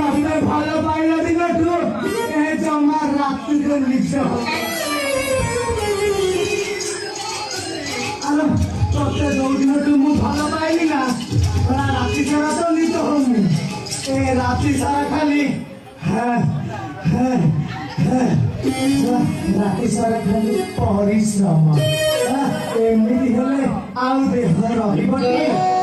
मते भलो पाइला दिनठु ए जमा राति को निश आलो तोते जोदिनठु मु भलो पाइली ना राति सारा तो निद होनी ए राति सारा खाली राति सारा खाली परिश्रम एमती हेले आउ देह रही